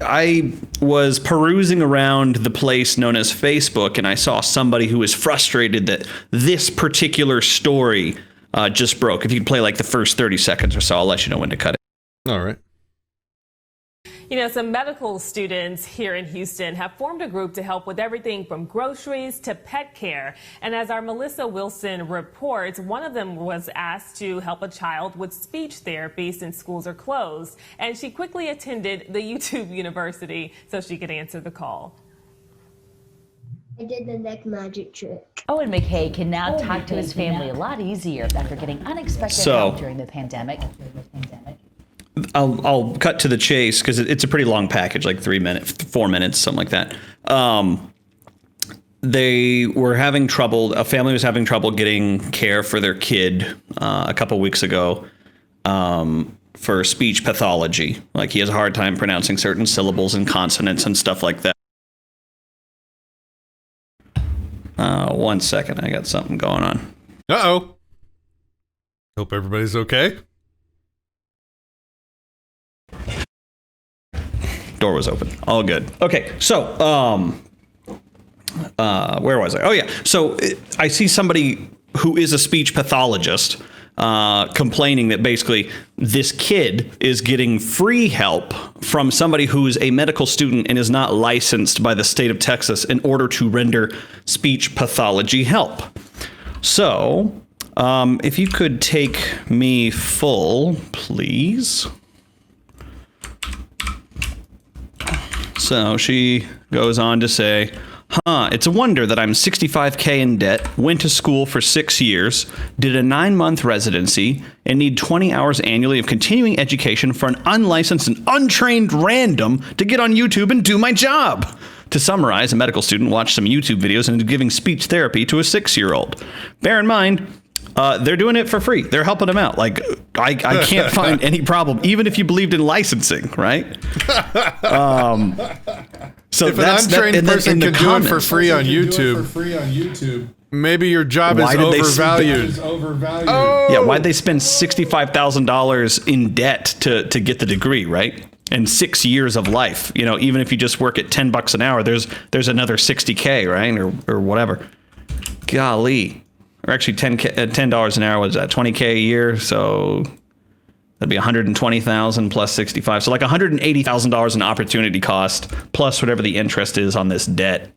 I was perusing around the place known as Facebook, and I saw somebody who was frustrated that this particular story just broke. If you could play like the first 30 seconds or so, I'll let you know when to cut it. All right. You know, some medical students here in Houston have formed a group to help with everything from groceries to pet care. And as our Melissa Wilson reports, one of them was asked to help a child with speech therapy since schools are closed. And she quickly attended the YouTube University so she could answer the call. I did the neck magic trick. Owen McKay can now talk to his family a lot easier after getting unexpected help during the pandemic. I'll cut to the chase because it's a pretty long package, like 4 minutes, something like that. They were having trouble. A family was having trouble getting care for their kid a couple weeks ago for speech pathology. Like he has a hard time pronouncing certain syllables and consonants and stuff like that. 1 second, I got something going on. Uh-oh. Hope everybody's okay. Door was open. All good. Okay, so where was I? Oh yeah. So I see somebody who is a speech pathologist complaining that basically this kid is getting free help from somebody who's a medical student and is not licensed by the state of Texas in order to render speech pathology help. So if you could take me full, please. So she goes on to say, it's a wonder that I'm $65K in debt, went to school for 6 years, did a 9-month residency, and need 20 hours annually of continuing education for an unlicensed and untrained random to get on YouTube and do my job. To summarize, a medical student watched some YouTube videos and is giving speech therapy to a 6-year-old. Bear in mind, they're doing it for free. They're helping them out. Like, I can't find any problem, even if you believed in licensing, right? So if an untrained person can do it for free on YouTube, maybe your job is overvalued. Oh. Yeah, why'd they spend $65,000 in debt to get the degree, right? And 6 years of life. You know, even if you just work at $10 an hour, there's another $60K, right, or whatever. Golly. Or actually, $10 an hour was that $20K a year, so that'd be $120,000 plus 65, so like $180,000 in opportunity cost plus whatever the interest is on this debt.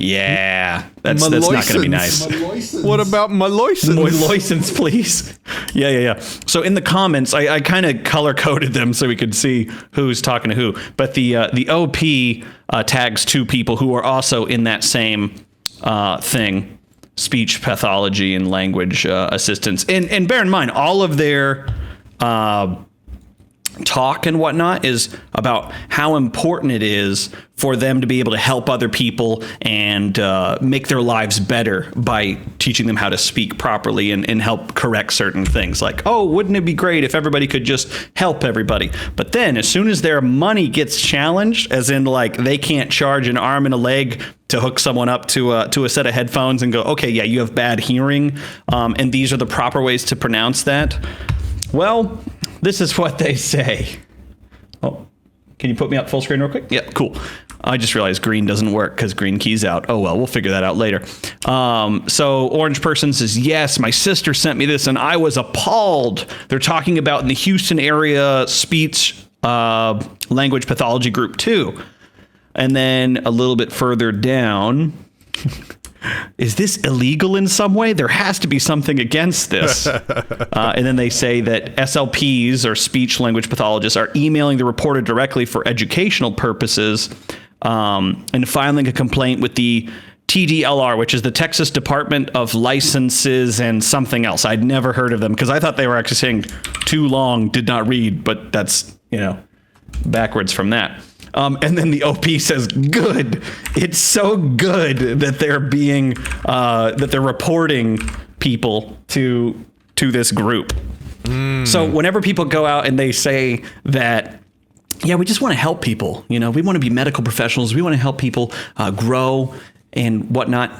Yeah, that's not going to be nice. What about Muh Loicense? Muh Loicense, please. Yeah. So in the comments, I kind of color coded them so we could see who's talking to who. But the OP tags 2 people who are also in that same thing. Speech pathology and language assistance. And bear in mind, all of their talk and whatnot is about how important it is for them to be able to help other people and make their lives better by teaching them how to speak properly and help correct certain things. Like, oh, wouldn't it be great if everybody could just help everybody? But then as soon as their money gets challenged, as in like they can't charge an arm and a leg to hook someone up to a set of headphones and go, okay, yeah, you have bad hearing, and these are the proper ways to pronounce that. Well, this is what they say. Oh, can you put me up full screen real quick? Yeah, cool. I just realized green doesn't work because green key's out. Oh, well, we'll figure that out later. So orange person says, yes, my sister sent me this and I was appalled. They're talking about in the Houston area speech language pathology group too. And then a little bit further down, is this illegal in some way? There has to be something against this. And then they say that SLPs, or speech language pathologists, are emailing the reporter directly for educational purposes and filing a complaint with the TDLR, which is the Texas Department of Licenses and something else. I'd never heard of them because I thought they were actually saying too long, did not read, but that's, backwards from that. And then the OP says, good. It's so good that they're being, that they're reporting people to this group. So whenever people go out and they say that, yeah, we just want to help people, we want to be medical professionals. We want to help people grow and whatnot.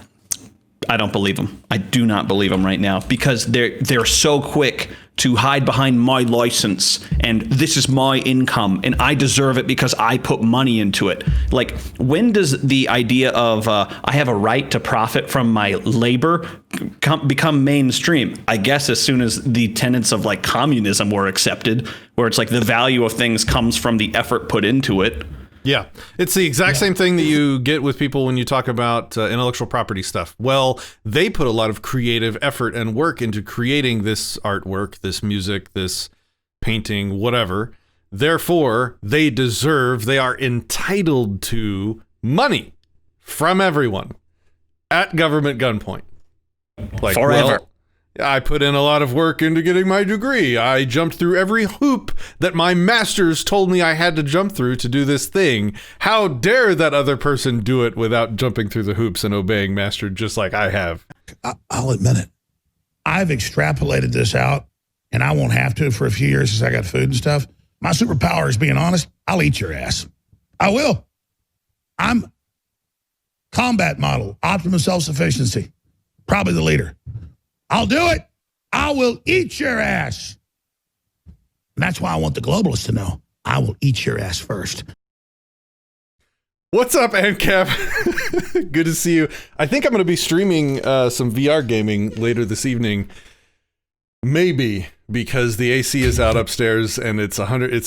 I don't believe them. I do not believe them right now, because they're so quick to hide behind my license and this is my income and I deserve it because I put money into it. Like, when does the idea of I have a right to profit from my labor become mainstream? I guess as soon as the tenets of like communism were accepted, where it's like the value of things comes from the effort put into it. Yeah, it's the exact same thing that you get with people when you talk about intellectual property stuff. Well, they put a lot of creative effort and work into creating this artwork, this music, this painting, whatever. Therefore, they are entitled to money from everyone at government gunpoint. Like, forever. Well, I put in a lot of work into getting my degree. I jumped through every hoop that my masters told me I had to jump through to do this thing. How dare that other person do it without jumping through the hoops and obeying master just like I have? I'll admit it. I've extrapolated this out, and I won't have to for a few years since I got food and stuff. My superpower is being honest. I'll eat your ass. I will. I'm combat model, optimum self-sufficiency, probably the leader. I'll do it. I will eat your ass. And that's why I want the globalists to know. I will eat your ass first. What's up, ANCAP? Good to see you. I think I'm going to be streaming some VR gaming later this evening. Maybe, because the AC is out upstairs and it's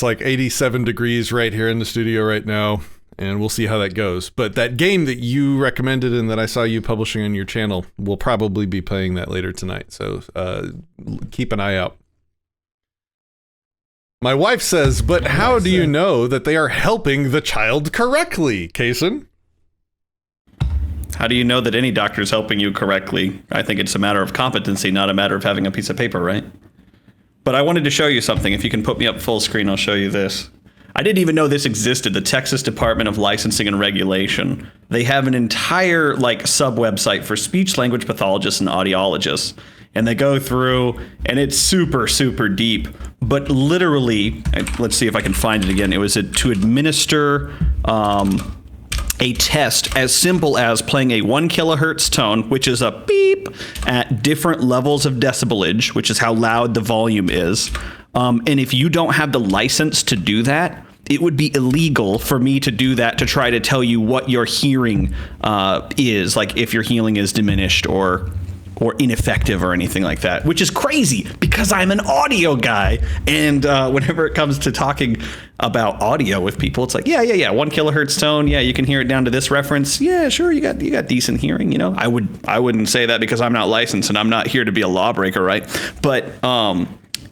like 87 degrees right here in the studio right now. And we'll see how that goes. But that game that you recommended and that I saw you publishing on your channel, we'll probably be playing that later tonight. So keep an eye out. My wife says, but how do you know that they are helping the child correctly, Kaysen? How do you know that any doctor is helping you correctly? I think it's a matter of competency, not a matter of having a piece of paper, right? But I wanted to show you something. If you can put me up full screen, I'll show you this. I didn't even know this existed. The Texas Department of Licensing and Regulation. They have an entire like sub-website for speech language pathologists and audiologists. And they go through, and it's super, super deep. But literally, let's see if I can find it again. It was to administer a test as simple as playing a 1 kilohertz tone, which is a beep, at different levels of decibelage, which is how loud the volume is. And if you don't have the license to do that, it would be illegal for me to do that, to try to tell you what your hearing is, like if your hearing is diminished or ineffective or anything like that, which is crazy because I'm an audio guy. And whenever it comes to talking about audio with people, it's like, yeah, 1 kilohertz tone. Yeah, you can hear it down to this reference. Yeah, sure. You got decent hearing. You know, I wouldn't say that because I'm not licensed and I'm not here to be a lawbreaker, right? But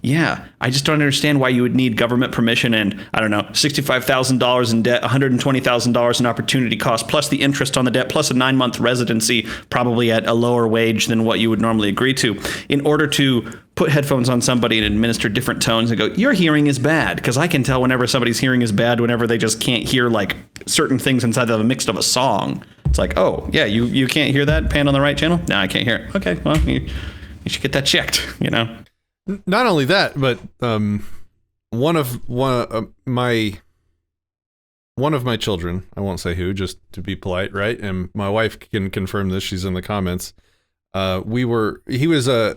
yeah, I just don't understand why you would need government permission and, I don't know, $65,000 in debt, $120,000 in opportunity cost, plus the interest on the debt, plus a 9-month residency, probably at a lower wage than what you would normally agree to, in order to put headphones on somebody and administer different tones and go, your hearing is bad. Because I can tell whenever somebody's hearing is bad, whenever they just can't hear like certain things inside of a mix of a song. It's like, oh, yeah, you can't hear that pan on the right channel? No, I can't hear it. Okay, well, you should get that checked, you know? Not only that, but one of my children, I won't say who, just to be polite, right? And my wife can confirm this. She's in the comments. He was a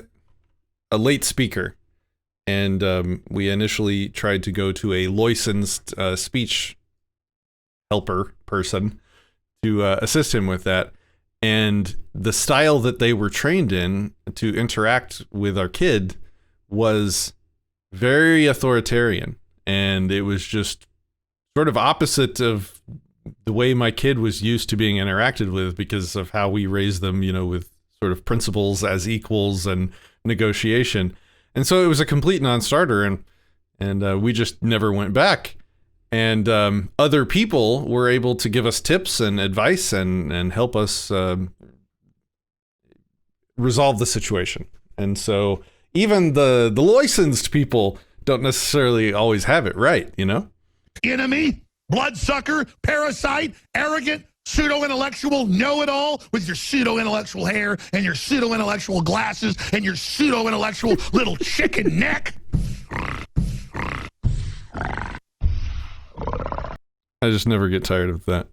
late speaker, and we initially tried to go to a licensed speech helper person to assist him with that. And the style that they were trained in to interact with our kid was very authoritarian, and it was just sort of opposite of the way my kid was used to being interacted with because of how we raised them, you know, with sort of principles as equals and negotiation. And so it was a complete non-starter, and we just never went back. And other people were able to give us tips and advice and help us resolve the situation. And so even the licensed people don't necessarily always have it right, you know? Enemy, bloodsucker, parasite, arrogant, pseudo-intellectual, know-it-all with your pseudo-intellectual hair and your pseudo-intellectual glasses and your pseudo-intellectual little chicken neck. I just never get tired of that.